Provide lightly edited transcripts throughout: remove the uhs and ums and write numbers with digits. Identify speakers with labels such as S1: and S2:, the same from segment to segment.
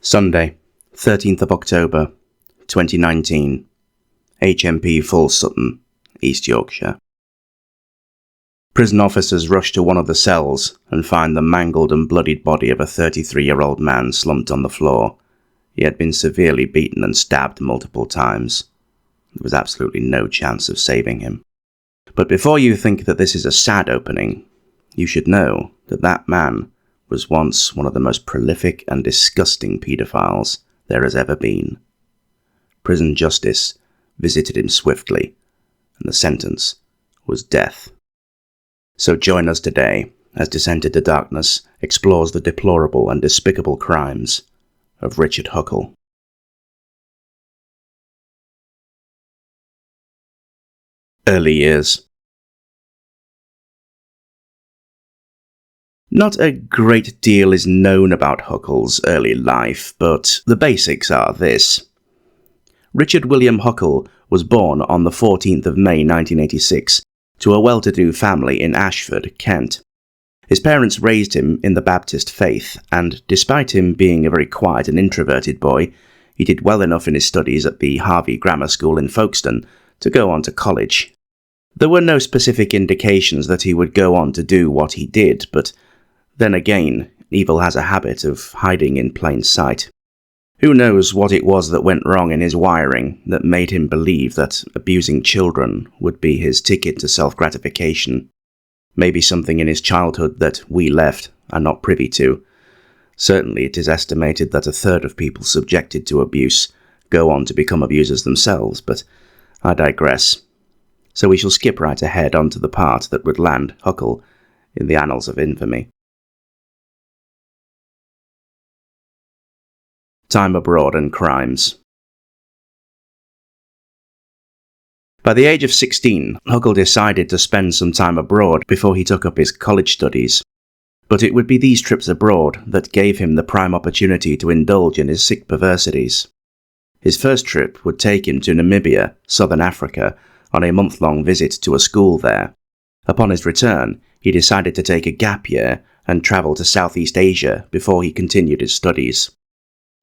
S1: Sunday, 13th of October, 2019, HMP Full Sutton, East Yorkshire. Prison officers rush to one of the cells and find the mangled and bloodied body of a 33-year-old man slumped on the floor. He had been severely beaten and stabbed multiple times. There was absolutely no chance of saving him. But before you think that this is a sad opening, you should know that that man was once one of the most prolific and disgusting paedophiles there has ever been. Prison justice visited him swiftly, and the sentence was death. So join us today as Descent into Darkness explores the deplorable and despicable crimes of Richard Huckle. Early years. Not a great deal is known about Huckle's early life, but the basics are this. Richard William Huckle was born on the 14th of May 1986 to a well-to-do family in Ashford, Kent. His parents raised him in the Baptist faith, and despite him being a very quiet and introverted boy, he did well enough in his studies at the Harvey Grammar School in Folkestone to go on to college. There were no specific indications that he would go on to do what he did, but then again, evil has a habit of hiding in plain sight. Who knows what it was that went wrong in his wiring that made him believe that abusing children would be his ticket to self-gratification. Maybe something in his childhood that we left are not privy to. Certainly it is estimated that a third of people subjected to abuse go on to become abusers themselves, but I digress. So we shall skip right ahead onto the part that would land Huckle in the annals of infamy. Time abroad and crimes. By the age of 16, Huckle decided to spend some time abroad before he took up his college studies. But it would be these trips abroad that gave him the prime opportunity to indulge in his sick perversities. His first trip would take him to Namibia, southern Africa, on a month-long visit to a school there. Upon his return, he decided to take a gap year and travel to Southeast Asia before he continued his studies.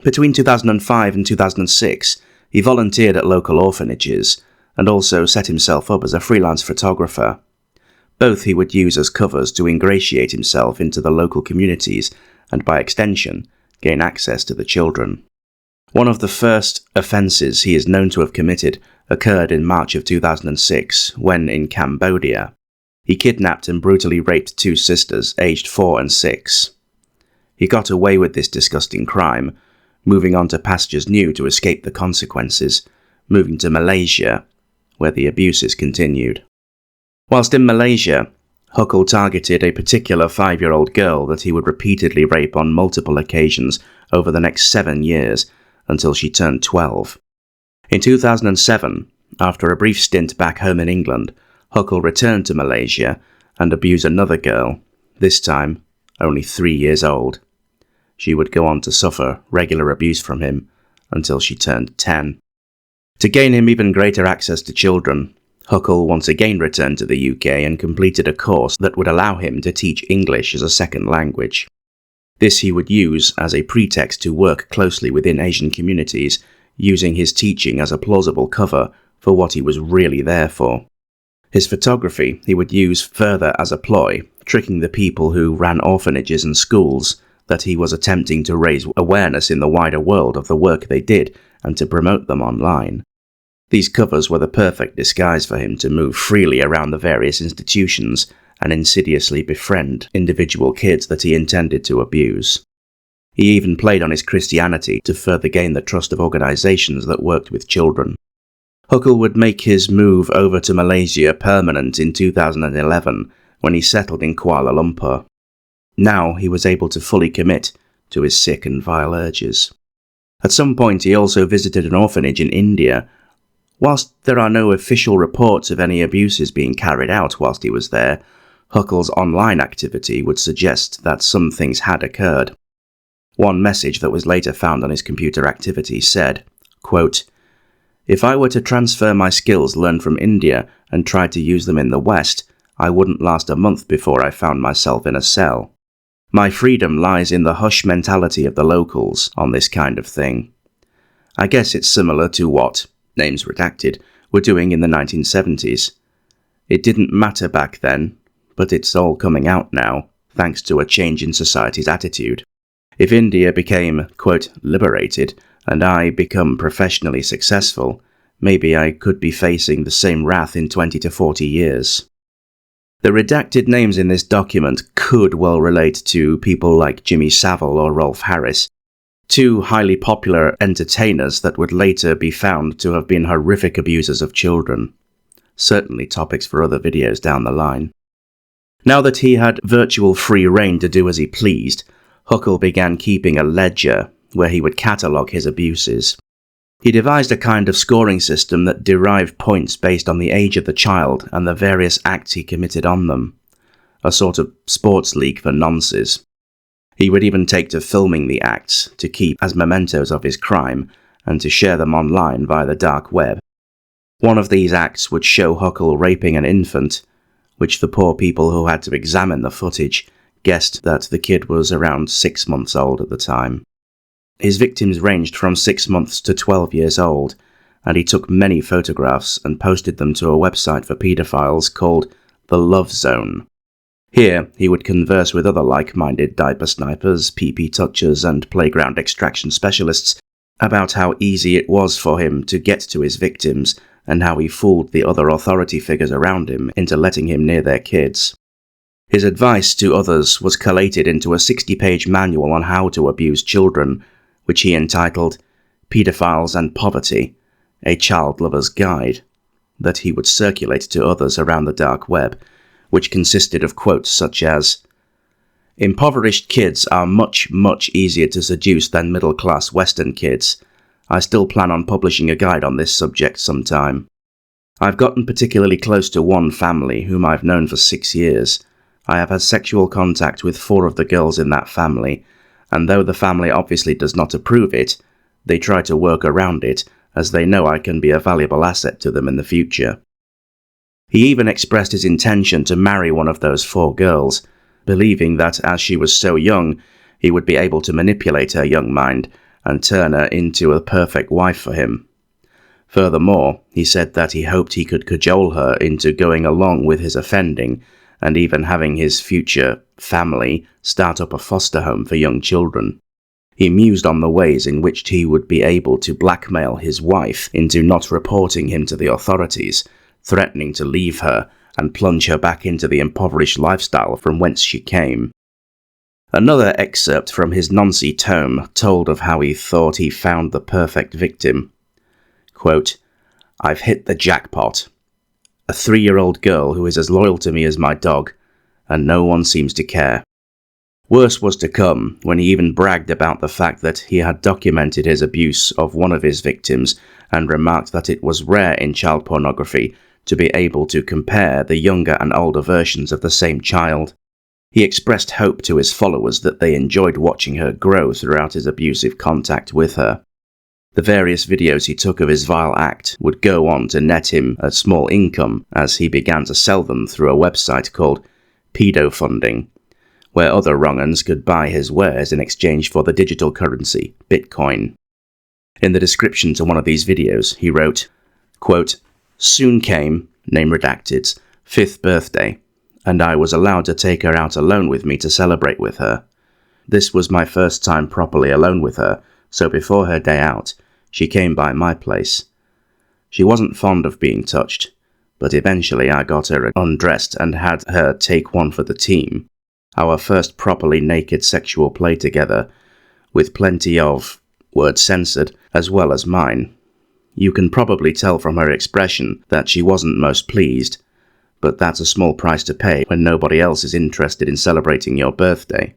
S1: Between 2005 and 2006, he volunteered at local orphanages and also set himself up as a freelance photographer. Both he would use as covers to ingratiate himself into the local communities and, by extension, gain access to the children. One of the first offences he is known to have committed occurred in March of 2006 when, in Cambodia, he kidnapped and brutally raped two sisters aged 4 and 6. He got away with this disgusting crime, moving on to pastures new to escape the consequences, moving to Malaysia, where the abuses continued. Whilst in Malaysia, Huckle targeted a particular 5-year-old girl that he would repeatedly rape on multiple occasions over the next 7 years until she turned 12. In 2007, after a brief stint back home in England, Huckle returned to Malaysia and abused another girl, this time only 3 years old. She would go on to suffer regular abuse from him until she turned 10. To gain him even greater access to children, Huckle once again returned to the UK and completed a course that would allow him to teach English as a second language. This he would use as a pretext to work closely within Asian communities, using his teaching as a plausible cover for what he was really there for. His photography he would use further as a ploy, tricking the people who ran orphanages and schools that he was attempting to raise awareness in the wider world of the work they did and to promote them online. These covers were the perfect disguise for him to move freely around the various institutions and insidiously befriend individual kids that he intended to abuse. He even played on his Christianity to further gain the trust of organizations that worked with children. Huckle would make his move over to Malaysia permanent in 2011 when he settled in Kuala Lumpur. Now he was able to fully commit to his sick and vile urges. At some point he also visited an orphanage in India. Whilst there are no official reports of any abuses being carried out whilst he was there, Huckle's online activity would suggest that some things had occurred. One message that was later found on his computer activity said, quote, "If I were to transfer my skills learned from India and try to use them in the West, I wouldn't last a month before I found myself in a cell. My freedom lies in the hush mentality of the locals on this kind of thing. I guess it's similar to what, names redacted, were doing in the 1970s. It didn't matter back then, but it's all coming out now, thanks to a change in society's attitude. If India became, quote, liberated, and I become professionally successful, maybe I could be facing the same wrath in 20 to 40 years. The redacted names in this document could well relate to people like Jimmy Savile or Rolf Harris, two highly popular entertainers that would later be found to have been horrific abusers of children. Certainly topics for other videos down the line. Now that he had virtual free rein to do as he pleased, Huckle began keeping a ledger where he would catalogue his abuses. He devised a kind of scoring system that derived points based on the age of the child and the various acts he committed on them. A sort of sports league for nonces. He would even take to filming the acts to keep as mementos of his crime and to share them online via the dark web. One of these acts would show Huckle raping an infant, which the poor people who had to examine the footage guessed that the kid was around 6 months old at the time. His victims ranged from 6 months to 12 years old, and he took many photographs and posted them to a website for paedophiles called The Love Zone. Here, he would converse with other like-minded diaper snipers, pee-pee touchers, and playground extraction specialists about how easy it was for him to get to his victims and how he fooled the other authority figures around him into letting him near their kids. His advice to others was collated into a 60-page manual on how to abuse children, which he entitled Paedophiles and Poverty, a Child Lover's Guide, that he would circulate to others around the dark web, which consisted of quotes such as, "Impoverished kids are much, much easier to seduce than middle-class Western kids. I still plan on publishing a guide on this subject sometime. I've gotten particularly close to one family whom I've known for 6 years. I have had sexual contact with 4 of the girls in that family, and though the family obviously does not approve it, they try to work around it, as they know I can be a valuable asset to them in the future." He even expressed his intention to marry one of those 4 girls, believing that as she was so young, he would be able to manipulate her young mind and turn her into a perfect wife for him. Furthermore, he said that he hoped he could cajole her into going along with his offending, and even having his future family start up a foster home for young children. He mused on the ways in which he would be able to blackmail his wife into not reporting him to the authorities, threatening to leave her and plunge her back into the impoverished lifestyle from whence she came. Another excerpt from his Nancy tome told of how he thought he found the perfect victim. Quote, "I've hit the jackpot. A 3-year-old girl who is as loyal to me as my dog, and no one seems to care." Worse was to come when he even bragged about the fact that he had documented his abuse of one of his victims and remarked that it was rare in child pornography to be able to compare the younger and older versions of the same child. He expressed hope to his followers that they enjoyed watching her grow throughout his abusive contact with her. The various videos he took of his vile act would go on to net him a small income as he began to sell them through a website called Pedofunding, where other wrong-uns could buy his wares in exchange for the digital currency, Bitcoin. In the description to one of these videos, he wrote, quote, "Soon came, name redacted, 5th birthday, and I was allowed to take her out alone with me to celebrate with her. This was my first time properly alone with her, so before her day out, she came by my place. She wasn't fond of being touched, but eventually I got her undressed and had her take one for the team. Our first properly naked sexual play together, with plenty of, words censored, as well as mine. You can probably tell from her expression that she wasn't most pleased, but that's a small price to pay when nobody else is interested in celebrating your birthday.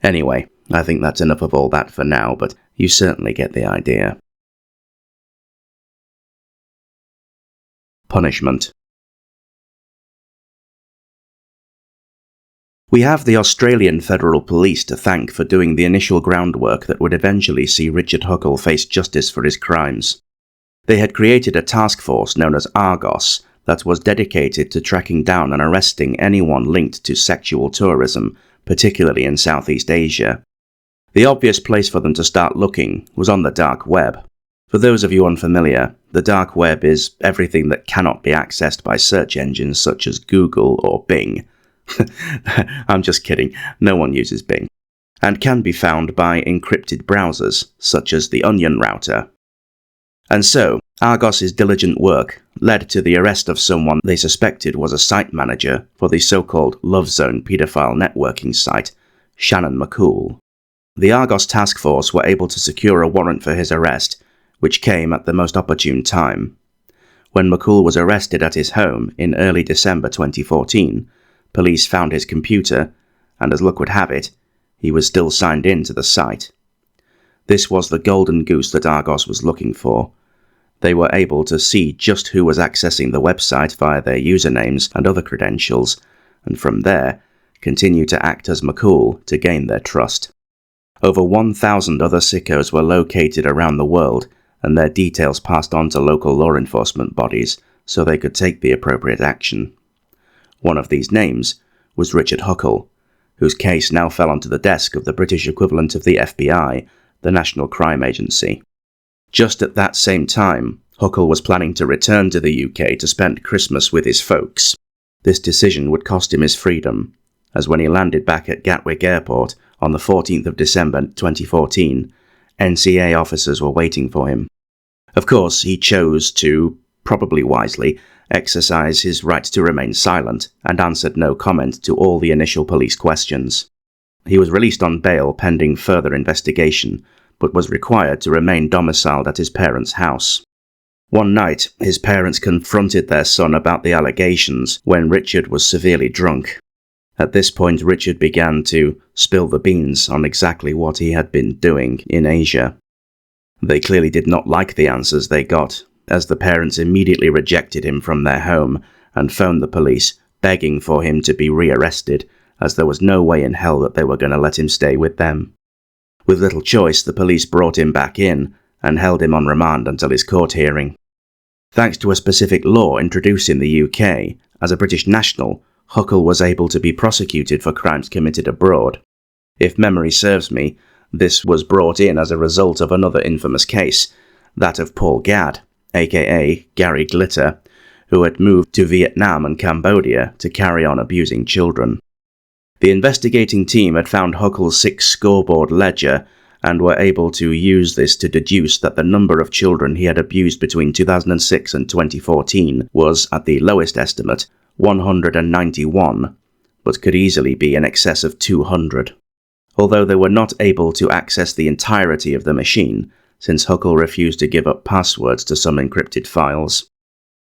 S1: Anyway, I think that's enough of all that for now, but you certainly get the idea." Punishment. We have the Australian Federal Police to thank for doing the initial groundwork that would eventually see Richard Huckle face justice for his crimes. They had created a task force known as Argos that was dedicated to tracking down and arresting anyone linked to sexual tourism, particularly in Southeast Asia. The obvious place for them to start looking was on the dark web. For those of you unfamiliar, the dark web is everything that cannot be accessed by search engines such as Google or Bing. I'm just kidding, no one uses Bing. And can be found by encrypted browsers, such as the Onion router. And so, Argos's diligent work led to the arrest of someone they suspected was a site manager for the so-called Love Zone paedophile networking site, Shannon McCool. The Argos task force were able to secure a warrant for his arrest, which came at the most opportune time. When McCool was arrested at his home in early December 2014, police found his computer, and as luck would have it, he was still signed in to the site. This was the golden goose that Argos was looking for. They were able to see just who was accessing the website via their usernames and other credentials, and from there, continue to act as McCool to gain their trust. Over 1,000 other sickos were located around the world, and their details passed on to local law enforcement bodies so they could take the appropriate action. One of these names was Richard Huckle, whose case now fell onto the desk of the British equivalent of the FBI, the National Crime Agency. Just at that same time, Huckle was planning to return to the UK to spend Christmas with his folks. This decision would cost him his freedom, as when he landed back at Gatwick Airport on the 14th of December 2014, NCA officers were waiting for him. Of course, he chose to, probably wisely, exercise his right to remain silent and answered no comment to all the initial police questions. He was released on bail pending further investigation, but was required to remain domiciled at his parents' house. One night, his parents confronted their son about the allegations when Richard was severely drunk. At this point, Richard began to spill the beans on exactly what he had been doing in Asia. They clearly did not like the answers they got, as the parents immediately rejected him from their home and phoned the police, begging for him to be rearrested, as there was no way in hell that they were going to let him stay with them. With little choice, the police brought him back in and held him on remand until his court hearing. Thanks to a specific law introduced in the UK, as a British national, Huckle was able to be prosecuted for crimes committed abroad. If memory serves me, this was brought in as a result of another infamous case, that of Paul Gadd, aka Gary Glitter, who had moved to Vietnam and Cambodia to carry on abusing children. The investigating team had found Huckle's 6 scoreboard ledger and were able to use this to deduce that the number of children he had abused between 2006 and 2014 was, at the lowest estimate, 191, but could easily be in excess of 200. Although they were not able to access the entirety of the machine, since Huckle refused to give up passwords to some encrypted files.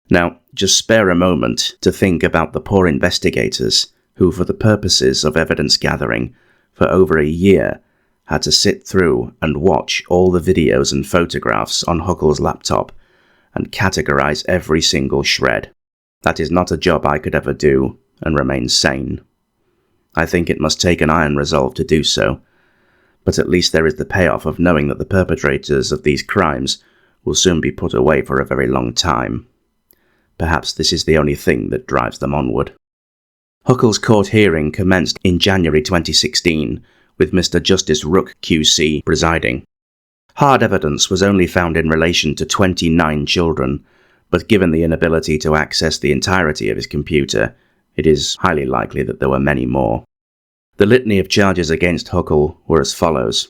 S1: Now, just spare a moment to think about the poor investigators who, for the purposes of evidence gathering, for over a year, had to sit through and watch all the videos and photographs on Huckle's laptop and categorize every single shred. That is not a job I could ever do and remain sane. I think it must take an iron resolve to do so, but at least there is the payoff of knowing that the perpetrators of these crimes will soon be put away for a very long time. Perhaps this is the only thing that drives them onward. Huckle's court hearing commenced in January 2016, with Mr. Justice Rook QC presiding. Hard evidence was only found in relation to 29 children, but given the inability to access the entirety of his computer, it is highly likely that there were many more. The litany of charges against Huckle were as follows: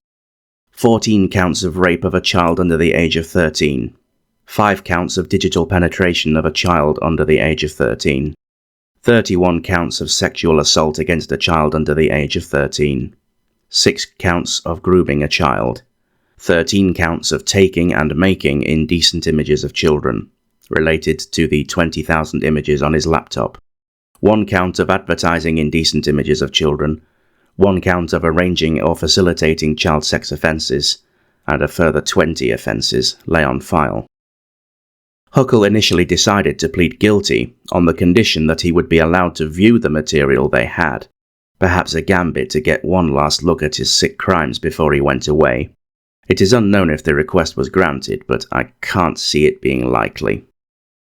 S1: 14 counts of rape of a child under the age of 13, 5 counts of digital penetration of a child under the age of 13, 31 counts of sexual assault against a child under the age of 13, 6 counts of grooming a child, 13 counts of taking and making indecent images of children, related to the 20,000 images on his laptop, 1 count of advertising indecent images of children, 1 count of arranging or facilitating child sex offences, and a further 20 offences lay on file. Huckle initially decided to plead guilty on the condition that he would be allowed to view the material they had, perhaps a gambit to get one last look at his sick crimes before he went away. It is unknown if the request was granted, but I can't see it being likely.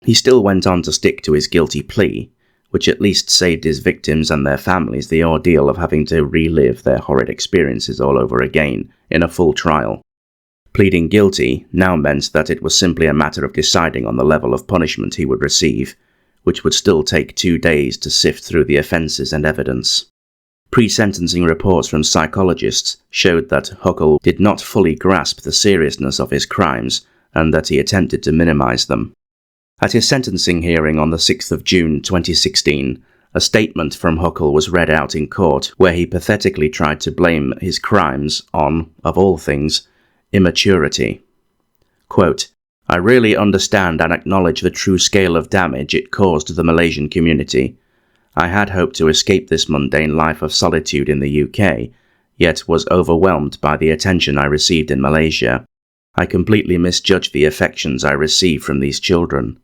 S1: He still went on to stick to his guilty plea, which at least saved his victims and their families the ordeal of having to relive their horrid experiences all over again in a full trial. Pleading guilty now meant that it was simply a matter of deciding on the level of punishment he would receive, which would still take 2 days to sift through the offences and evidence. Pre-sentencing reports from psychologists showed that Huckle did not fully grasp the seriousness of his crimes and that he attempted to minimise them. At his sentencing hearing on the 6th of June 2016, a statement from Huckle was read out in court where he pathetically tried to blame his crimes on, of all things, immaturity. Quote, "I really understand and acknowledge the true scale of damage it caused to the Malaysian community. I had hoped to escape this mundane life of solitude in the UK, yet was overwhelmed by the attention I received in Malaysia. I completely misjudged the affections I received from these children.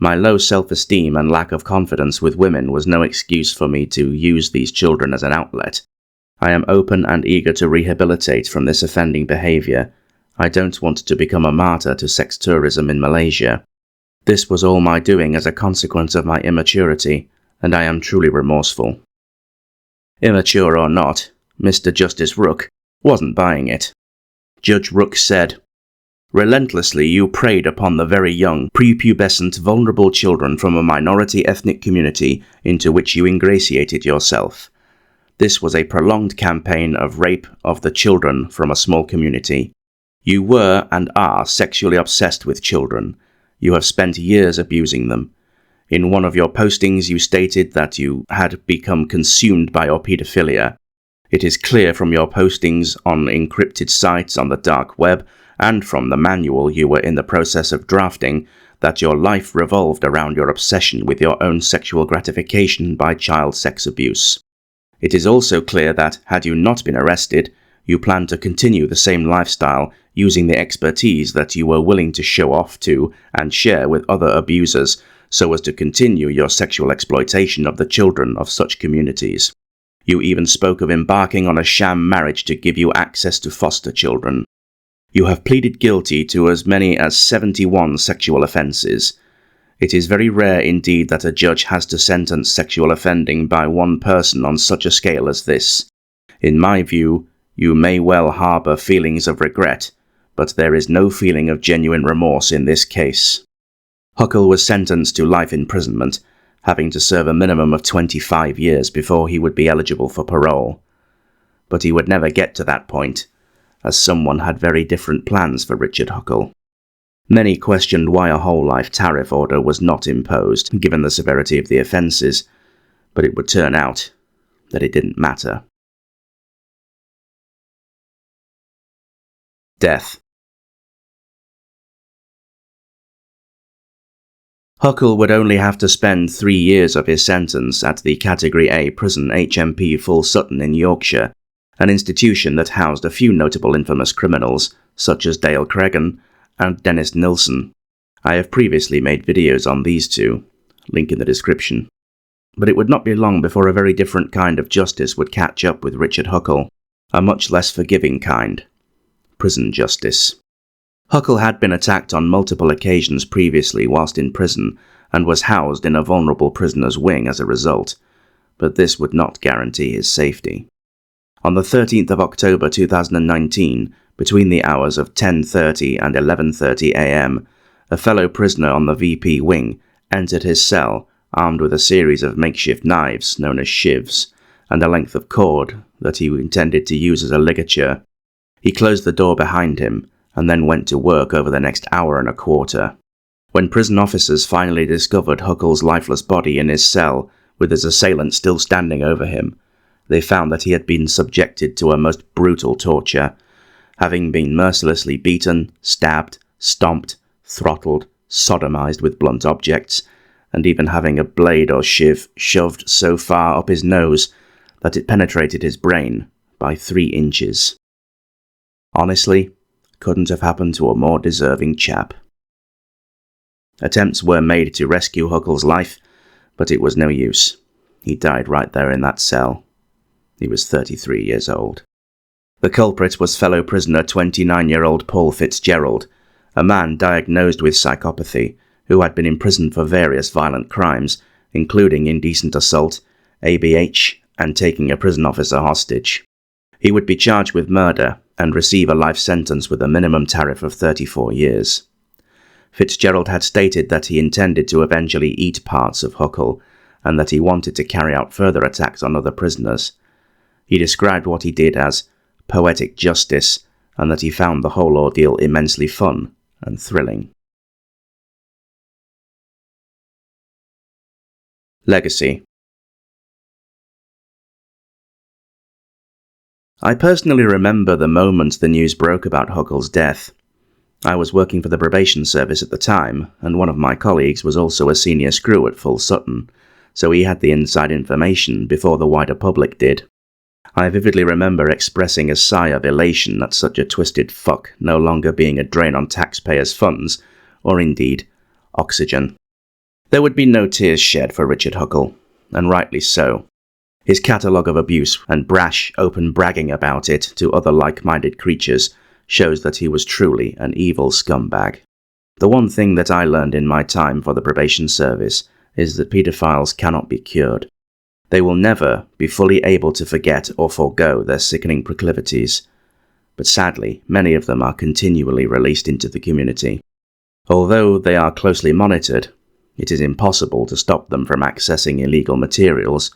S1: My low self-esteem and lack of confidence with women was no excuse for me to use these children as an outlet. I am open and eager to rehabilitate from this offending behaviour. I don't want to become a martyr to sex tourism in Malaysia. This was all my doing as a consequence of my immaturity, and I am truly remorseful." Immature or not, Mr. Justice Rook wasn't buying it. Judge Rook said, "Relentlessly you preyed upon the very young, prepubescent, vulnerable children from a minority ethnic community into which you ingratiated yourself. This was a prolonged campaign of rape of the children from a small community. You were and are sexually obsessed with children. You have spent years abusing them. In one of your postings you stated that you had become consumed by your paedophilia. It is clear from your postings on encrypted sites on the dark web and from the manual you were in the process of drafting that your life revolved around your obsession with your own sexual gratification by child sex abuse. It is also clear that, had you not been arrested, you plan to continue the same lifestyle using the expertise that you were willing to show off to and share with other abusers so as to continue your sexual exploitation of the children of such communities. You even spoke of embarking on a sham marriage to give you access to foster children. You have pleaded guilty to as many as 71 sexual offences. It is very rare indeed that a judge has to sentence sexual offending by one person on such a scale as this. In my view, you may well harbour feelings of regret, but there is no feeling of genuine remorse in this case." Huckle was sentenced to life imprisonment, having to serve a minimum of 25 years before he would be eligible for parole. But he would never get to that point, as someone had very different plans for Richard Huckle. Many questioned why a whole life tariff order was not imposed, given the severity of the offences, but it would turn out that it didn't matter. Death. Huckle would only have to spend 3 years of his sentence at the Category A prison HMP Full Sutton in Yorkshire, an institution that housed a few notable infamous criminals, such as Dale Cregan and Dennis Nilsson. I have previously made videos on these two, link in the description. But it would not be long before a very different kind of justice would catch up with Richard Huckle, a much less forgiving kind. Prison justice. Huckle had been attacked on multiple occasions previously whilst in prison, and was housed in a vulnerable prisoner's wing as a result, but this would not guarantee his safety. On the 13th of October 2019, between the hours of 10:30 and 11:30 am, a fellow prisoner on the VP wing entered his cell armed with a series of makeshift knives known as shivs, and a length of cord that he intended to use as a ligature. He closed the door behind him, and then went to work over the next hour and a quarter. When prison officers finally discovered Huckle's lifeless body in his cell, with his assailant still standing over him, they found that he had been subjected to a most brutal torture, having been mercilessly beaten, stabbed, stomped, throttled, sodomized with blunt objects, and even having a blade or shiv shoved so far up his nose that it penetrated his brain by 3 inches. Honestly, couldn't have happened to a more deserving chap. Attempts were made to rescue Huckle's life, but it was no use. He died right there in that cell. He was 33 years old. The culprit was fellow prisoner 29-year-old Paul Fitzgerald, a man diagnosed with psychopathy, who had been imprisoned for various violent crimes including indecent assault, ABH, and taking a prison officer hostage. He would be charged with murder and receive a life sentence with a minimum tariff of 34 years. Fitzgerald had stated that he intended to eventually eat parts of Huckle and that he wanted to carry out further attacks on other prisoners. He described what he did as poetic justice and that he found the whole ordeal immensely fun and thrilling. Legacy. I personally remember the moment the news broke about Huckle's death. I was working for the probation service at the time, and one of my colleagues was also a senior screw at Full Sutton, so he had the inside information before the wider public did. I vividly remember expressing a sigh of elation at such a twisted fuck no longer being a drain on taxpayers' funds, or indeed, oxygen. There would be no tears shed for Richard Huckle, and rightly so. His catalogue of abuse and brash, open bragging about it to other like-minded creatures shows that he was truly an evil scumbag. The one thing that I learned in my time for the probation service is that paedophiles cannot be cured. They will never be fully able to forget or forego their sickening proclivities, but sadly, many of them are continually released into the community. Although they are closely monitored, it is impossible to stop them from accessing illegal materials,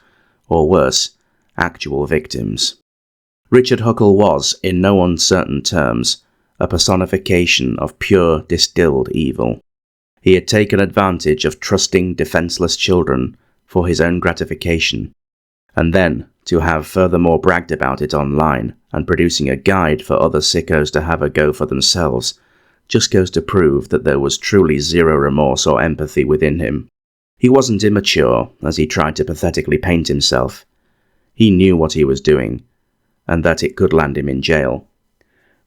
S1: or worse, actual victims. Richard Huckle was, in no uncertain terms, a personification of pure distilled evil. He had taken advantage of trusting, defenseless children for his own gratification, and then to have furthermore bragged about it online and producing a guide for other sickos to have a go for themselves just goes to prove that there was truly zero remorse or empathy within him. He wasn't immature, as he tried to pathetically paint himself. He knew what he was doing, and that it could land him in jail.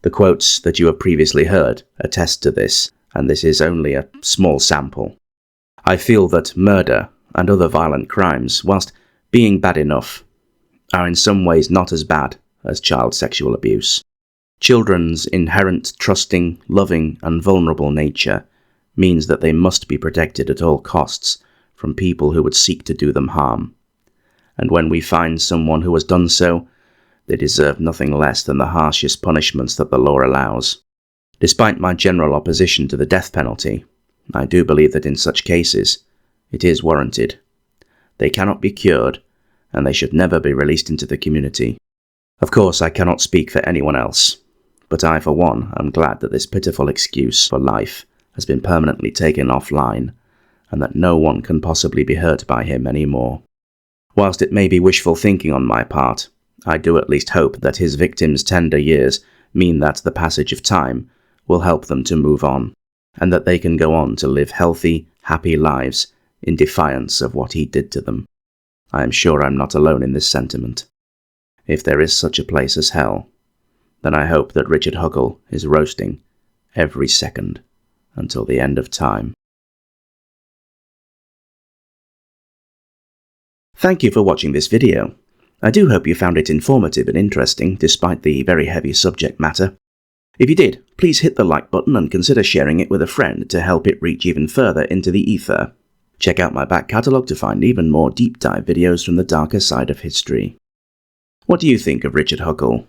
S1: The quotes that you have previously heard attest to this, and this is only a small sample. I feel that murder and other violent crimes, whilst being bad enough, are in some ways not as bad as child sexual abuse. Children's inherent trusting, loving, and vulnerable nature means that they must be protected at all costs from people who would seek to do them harm. And when we find someone who has done so, they deserve nothing less than the harshest punishments that the law allows. Despite my general opposition to the death penalty, I do believe that in such cases, it is warranted. They cannot be cured, and they should never be released into the community. Of course, I cannot speak for anyone else, but I, for one, am glad that this pitiful excuse for life has been permanently taken offline, and that no one can possibly be hurt by him anymore. Whilst it may be wishful thinking on my part, I do at least hope that his victims' tender years mean that the passage of time will help them to move on, and that they can go on to live healthy, happy lives in defiance of what he did to them. I am sure I'm not alone in this sentiment. If there is such a place as hell, then I hope that Richard Huckle is roasting every second until the end of time. Thank you for watching this video. I do hope you found it informative and interesting despite the very heavy subject matter. If you did, please hit the like button and consider sharing it with a friend to help it reach even further into the ether. Check out my back catalogue to find even more deep dive videos from the darker side of history. What do you think of Richard Huckle?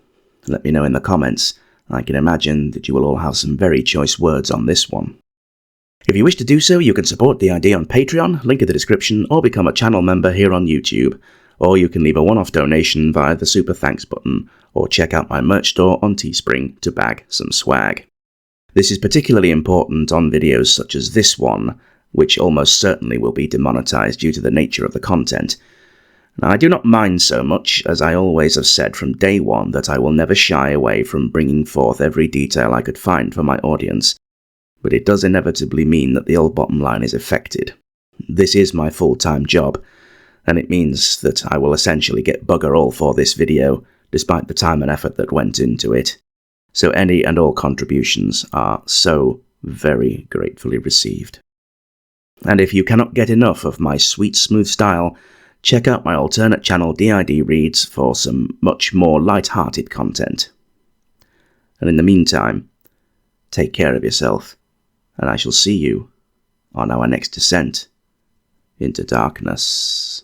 S1: Let me know in the comments. I can imagine that you will all have some very choice words on this one. If you wish to do so, you can support the idea on Patreon, link in the description, or become a channel member here on YouTube. Or you can leave a one-off donation via the Super Thanks button, or check out my merch store on Teespring to bag some swag. This is particularly important on videos such as this one, which almost certainly will be demonetized due to the nature of the content. Now, I do not mind so much, as I always have said from day one that I will never shy away from bringing forth every detail I could find for my audience, but it does inevitably mean that the old bottom line is affected. This is my full-time job, and it means that I will essentially get bugger all for this video, despite the time and effort that went into it. So any and all contributions are so very gratefully received. And if you cannot get enough of my sweet smooth style, check out my alternate channel DID Reads for some much more light-hearted content. And in the meantime, take care of yourself, and I shall see you on our next descent into darkness.